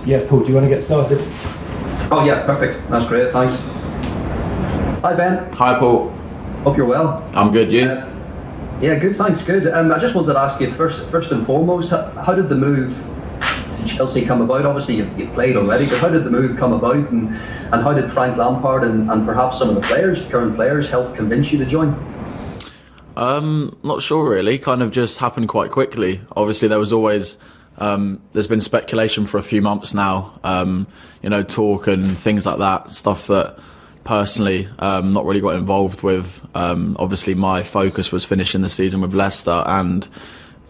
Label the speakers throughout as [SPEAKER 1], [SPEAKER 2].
[SPEAKER 1] Yeah, Paul, do you want to get started?
[SPEAKER 2] Oh yeah, perfect. That's great, thanks. Hi Ben.
[SPEAKER 3] Hi Paul.
[SPEAKER 2] Hope you're well.
[SPEAKER 3] I'm good, you?
[SPEAKER 2] Yeah, good, thanks, good. I just wanted to ask you first and foremost, how did the move to Chelsea come about? Obviously you played already, but how did the move come about, and how did Frank Lampard and perhaps some of the current players, help convince you to join?
[SPEAKER 3] Not sure really, kind of just happened quite quickly. Obviously there was always, there's been speculation for a few months now, talk and things like that, stuff that personally not really got involved with. Obviously my focus was finishing the season with Leicester and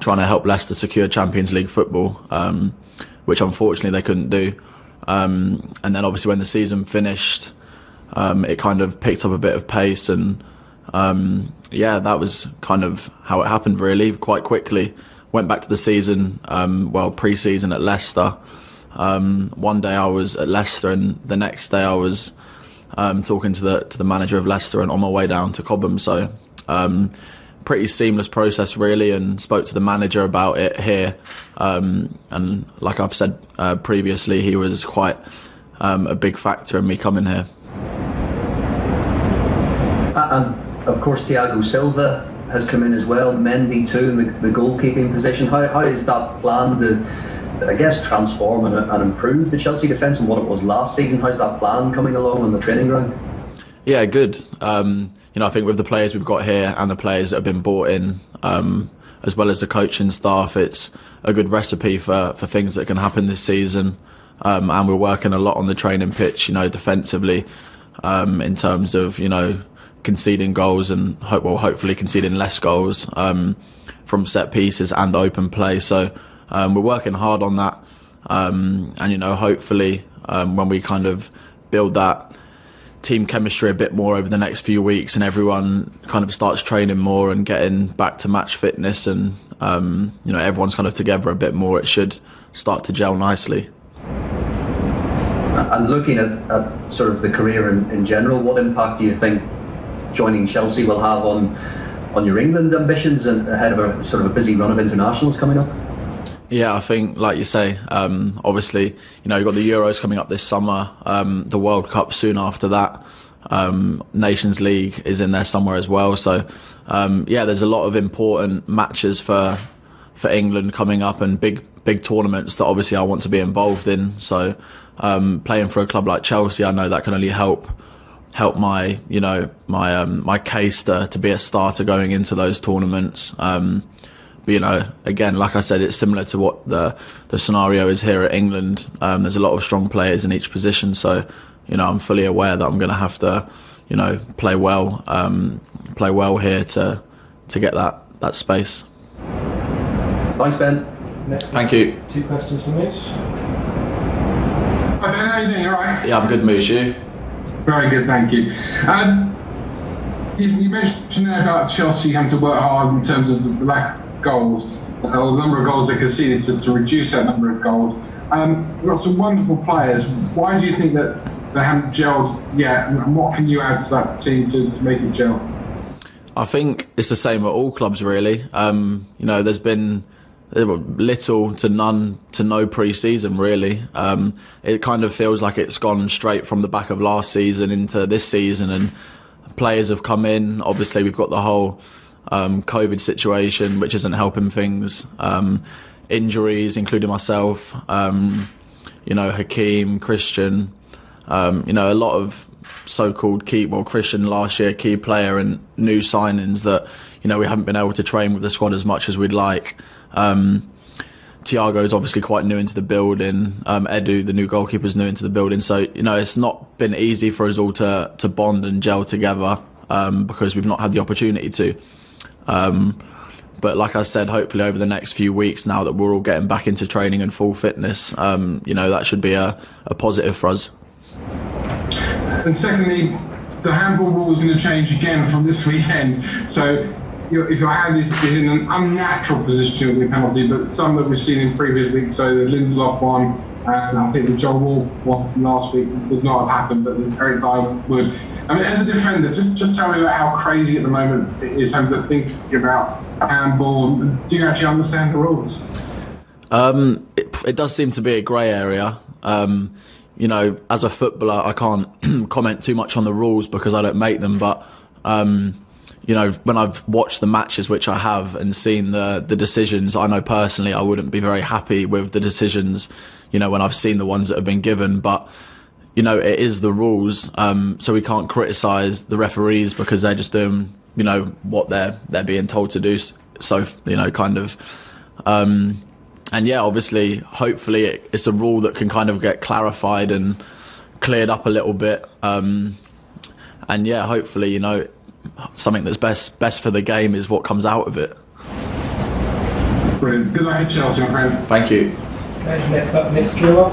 [SPEAKER 3] trying to help Leicester secure Champions League football, which unfortunately they couldn't do. And then obviously when the season finished, it kind of picked up a bit of pace, and that was kind of how it happened really, quite quickly. Went back to the season, pre-season at Leicester. One day I was at Leicester and the next day I was talking to the manager of Leicester and on my way down to Cobham. So pretty seamless process really, and spoke to the manager about it here. And like I've said previously, he was quite a big factor in me coming here.
[SPEAKER 2] And of course Thiago Silva has come in as well, Mendy too in the goalkeeping position. How is that plan to, I guess, transform and improve the Chelsea defence and what it was last season? How's that plan coming along on the training ground?
[SPEAKER 3] Yeah, good. I think with the players we've got here and the players that have been brought in, as well as the coaching staff, it's a good recipe for things that can happen this season. And we're working a lot on the training pitch, defensively, in terms of, conceding goals and hopefully conceding less goals from set pieces and open play. So we're working hard on that, and hopefully when we kind of build that team chemistry a bit more over the next few weeks and everyone kind of starts training more and getting back to match fitness, and everyone's kind of together a bit more, it should start to gel nicely.
[SPEAKER 2] And looking at sort of the career in general, what impact do you think joining Chelsea will have on your England ambitions and ahead of a sort of a busy run of internationals coming up?
[SPEAKER 3] Yeah, I think, like you say, obviously, you've got the Euros coming up this summer, the World Cup soon after that, Nations League is in there somewhere as well. So, there's a lot of important matches for England coming up, and big tournaments that obviously I want to be involved in. So, playing for a club like Chelsea, I know that can only help my my case to be a starter going into those tournaments. But again, like I said, it's similar to what the scenario is here at England. There's a lot of strong players in each position, so I'm fully aware that I'm going to have to play well here to get that space.
[SPEAKER 2] Thanks, Ben.
[SPEAKER 1] Next,
[SPEAKER 3] thank you.
[SPEAKER 1] 2 questions from Moosh.
[SPEAKER 4] Hi Ben, how are you doing? You alright?
[SPEAKER 3] Yeah, I'm good, Moosh. You?
[SPEAKER 4] Very good, thank you. You mentioned there about Chelsea having to work hard in terms of the lack of goals, or the number of goals they conceded to reduce that number of goals. We've got some wonderful players. Why do you think that they haven't gelled yet, and what can you add to that team to make it gel?
[SPEAKER 3] I think it's the same at all clubs really. There's been little to none to no pre-season really. It kind of feels like it's gone straight from the back of last season into this season, and players have come in. Obviously we've got the whole COVID situation, which isn't helping things. Injuries, including myself, Hakeem, Christian, a lot of so-called Christian last year, key player, and new signings that we haven't been able to train with the squad as much as we'd like. Thiago's obviously quite new into the building. Edu, the new goalkeeper's new into the building. So, it's not been easy for us all to bond and gel together because we've not had the opportunity to. But like I said, hopefully over the next few weeks, now that we're all getting back into training and full fitness, that should be a positive for us.
[SPEAKER 4] And secondly, the handball rule is going to change again from this weekend. So if your hand is in an unnatural position, it'll be a penalty, but some that we've seen in previous weeks, so the Lindelof one, and I think the Joel Wall one from last week would not have happened, but the Eric Dyer would. I mean, as a defender, just tell me about how crazy at the moment it is having to think about handball. Do you actually understand the rules?
[SPEAKER 3] It does seem to be a grey area. You know, as a footballer, I can't comment too much on the rules because I don't make them. But you know, when I've watched the matches, which I have, and seen the decisions, I know personally I wouldn't be very happy with the decisions. You know, when I've seen the ones that have been given, but you know, it is the rules, so we can't criticise the referees because they're just doing, you know, what they're being told to do. So, you know, kind of, and yeah, obviously, hopefully, it's a rule that can kind of get clarified and cleared up a little bit, and yeah, hopefully, you know, something that's best for the game is what comes out of it.
[SPEAKER 4] Brilliant. Good luck at Chelsea, my friend.
[SPEAKER 3] Thank you.
[SPEAKER 1] Okay, next up, Ben Chilwell.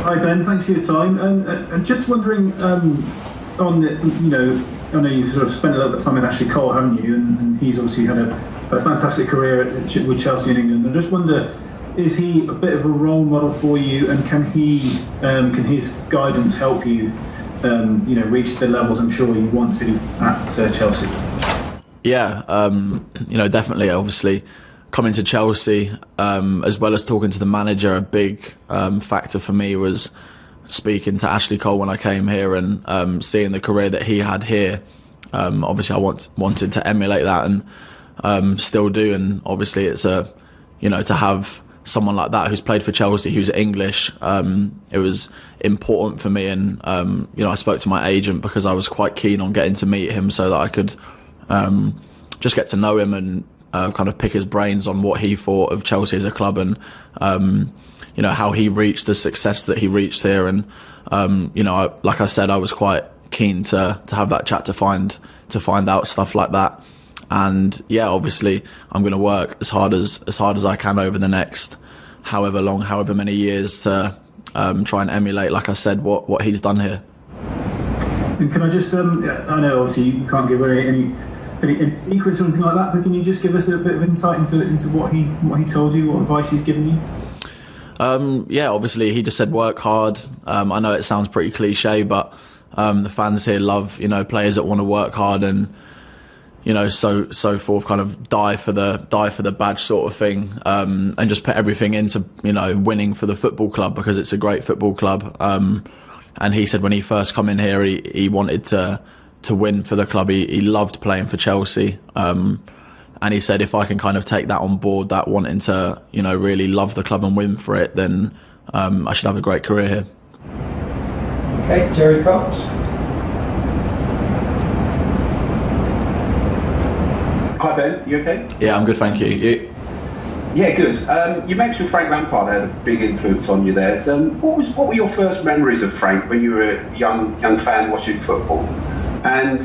[SPEAKER 5] Hi Ben, thanks for your time. And just wondering, on the, you know, I know you've sort of spent a little bit of time with Ashley Cole, haven't you? And he's obviously had a fantastic career with Chelsea in England. I just wonder, is he a bit of a role model for you? And can his guidance help you, you know, reach the levels I'm sure you want to at Chelsea?
[SPEAKER 3] Yeah, you know, definitely. Obviously, coming to Chelsea, as well as talking to the manager, a big factor for me was speaking to Ashley Cole when I came here and seeing the career that he had here. Obviously, I wanted to emulate that and still do. And obviously, it's you know, to have someone like that who's played for Chelsea, who's English, it was important for me. And you know, I spoke to my agent because I was quite keen on getting to meet him so that I could just get to know him and kind of pick his brains on what he thought of Chelsea as a club and you know, how he reached the success that he reached here. And you know, like I said, I was quite keen to have that chat to find out stuff like that. And yeah, obviously I'm going to work as hard as I can over the next however many years to try and emulate, like I said, what he's done here.
[SPEAKER 5] And can I just, I know obviously you can't give away any secrets or anything like that, but can you just give us a bit of insight into what he told you, what advice he's given you?
[SPEAKER 3] Yeah, obviously he just said work hard. I know it sounds pretty cliche, but the fans here love, you know, players that want to work hard and, you know, so forth, kind of die for the badge sort of thing, and just put everything into, you know, winning for the football club because it's a great football club. And he said when he first come in here, he wanted to win for the club. He loved playing for Chelsea. And he said if I can kind of take that on board, that wanting to, you know, really love the club and win for it, then I should have a great career here.
[SPEAKER 1] Okay, Jerry Cox.
[SPEAKER 6] Hi Ben, you okay?
[SPEAKER 3] Yeah, I'm good, thank you. You?
[SPEAKER 6] Yeah, good. You mentioned Frank Lampard had a big influence on you there. What were your first memories of Frank when you were a young fan watching football? And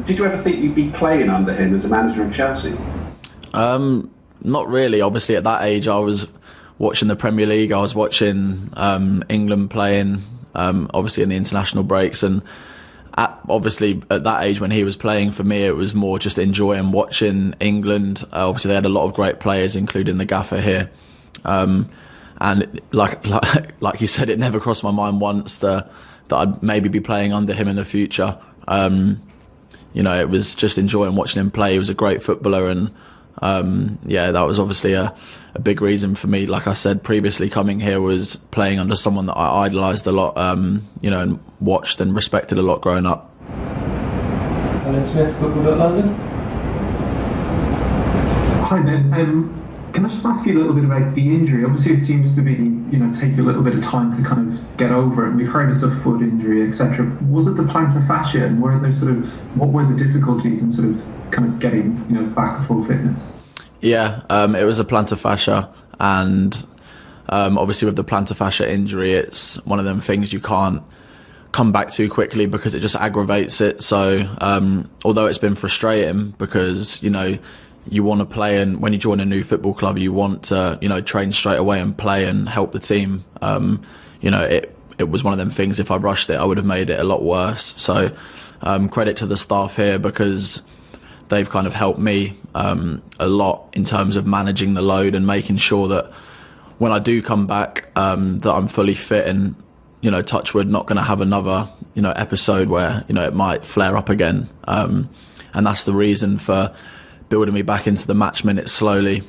[SPEAKER 6] did you ever think you'd be playing under him as a manager of Chelsea?
[SPEAKER 3] Not really. Obviously, at that age, I was watching the Premier League. I was watching England playing, obviously in the international breaks. And obviously, at that age when he was playing, for me, it was more just enjoying watching England. Obviously, they had a lot of great players, including the gaffer here. And like you said, it never crossed my mind once that I'd maybe be playing under him in the future. You know, it was just enjoying watching him play. He was a great footballer, and yeah, that was obviously a big reason for me. Like I said previously, coming here was playing under someone that I idolised a lot, you know, and watched and respected a lot growing up.
[SPEAKER 1] Alan Smith, Football.London.
[SPEAKER 7] Hi Ben. Can I just ask you a little bit about the injury? Obviously, it seems to be, you know, take you a little bit of time to kind of get over it. We've heard it's a foot injury, etc. Was it the plantar fascia, and what were the difficulties in sort of kind of getting, you know, back to full fitness? Yeah,
[SPEAKER 3] it was a plantar fascia, and obviously with the plantar fascia injury, it's one of them things you can't come back too quickly because it just aggravates it. So although it's been frustrating because, you know, you want to play, and when you join a new football club, you want to, you know, train straight away and play and help the team. You know, it was one of them things. If I rushed it, I would have made it a lot worse. So credit to the staff here because they've kind of helped me a lot in terms of managing the load and making sure that when I do come back, that I'm fully fit and, you know, touch wood, not going to have another, you know, episode where, you know, it might flare up again. And that's the reason for building me back into the match minutes slowly.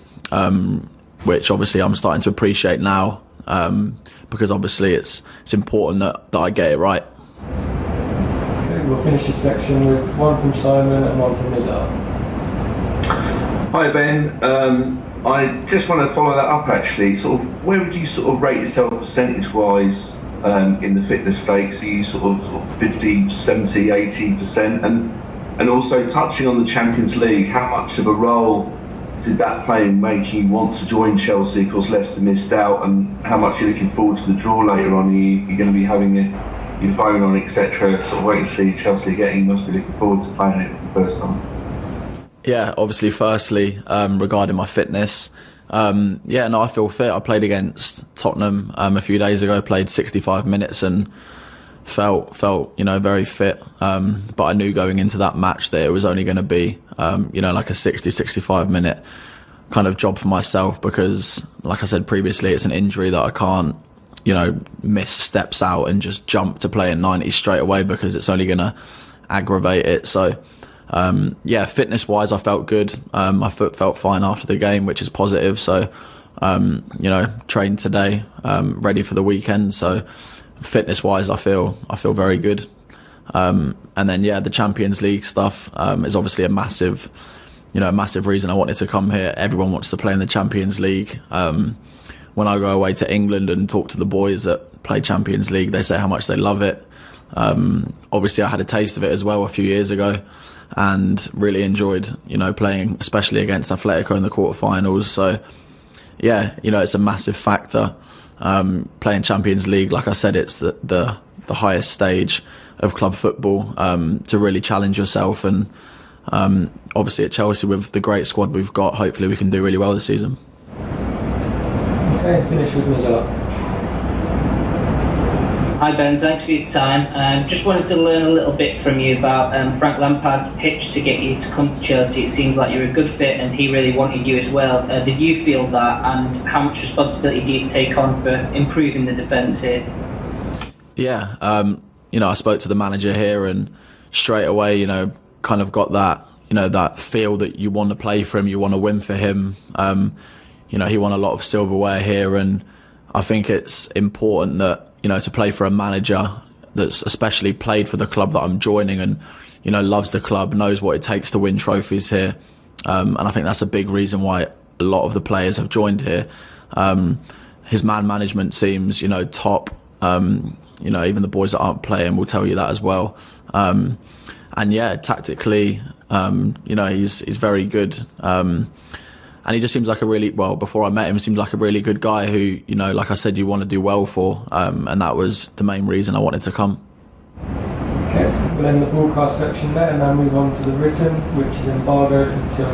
[SPEAKER 3] which obviously I'm starting to appreciate now, because obviously it's important that I get it right.
[SPEAKER 1] Okay, we'll finish this section with one from Simon and one from Nizar.
[SPEAKER 8] Hi Ben, I just want to follow that up actually. Sort of, where would you sort of rate yourself percentage-wise in the fitness stakes? Are you sort of 50, 70, 80%? And also touching on the Champions League, how much of a role did that play in making you want to join Chelsea? Of course, Leicester missed out, and how much are you looking forward to the draw later on? Are you going to be having your phone on, etc.? Sort of wait to see Chelsea getting. You must be looking forward to playing it for the first time.
[SPEAKER 3] Yeah, obviously, firstly, regarding my fitness, I feel fit. I played against Tottenham a few days ago, played 65 minutes and felt very fit. But I knew going into that match that it was only going to be, like a 60, 65 minute kind of job for myself because, like I said previously, it's an injury that I can't, miss steps out and just jump to play in 90 straight away because it's only going to aggravate it. So, fitness wise, I felt good. My foot felt fine after the game, which is positive. So, trained today, ready for the weekend. So, fitness wise, I feel very good. And then, the Champions League stuff is obviously a massive reason I wanted to come here. Everyone wants to play in the Champions League. When I go away to England and talk to the boys that play Champions League, they say how much they love it. Obviously, I had a taste of it as well a few years ago. And really enjoyed, playing, especially against Atletico in the quarterfinals. So, it's a massive factor. Playing Champions League, like I said, it's the highest stage of club football to really challenge yourself. And obviously at Chelsea, with the great squad we've got, hopefully we can do really well this season.
[SPEAKER 1] Okay, finish with Nizar.
[SPEAKER 9] Hi Ben, thanks for your time. Just wanted to learn a little bit from you about Frank Lampard's pitch to get you to come to Chelsea. It seems like you're a good fit and he really wanted you as well. Did you feel that, and how much responsibility do you take on for improving the defence here?
[SPEAKER 3] Yeah, I spoke to the manager here and straight away, kind of got that, that feel that you want to play for him, you want to win for him. He won a lot of silverware here, and I think it's important that, to play for a manager that's especially played for the club that I'm joining and, loves the club, knows what it takes to win trophies here. And I think that's a big reason why a lot of the players have joined here. His man management seems, top. Even the boys that aren't playing will tell you that as well. Tactically, he's very good. And he just seems like before I met him, seemed like a really good guy who, like I said, you want to do well for. And that was the main reason I wanted to come.
[SPEAKER 1] Okay, we'll end the broadcast section there and now move on to the written, which is embargoed until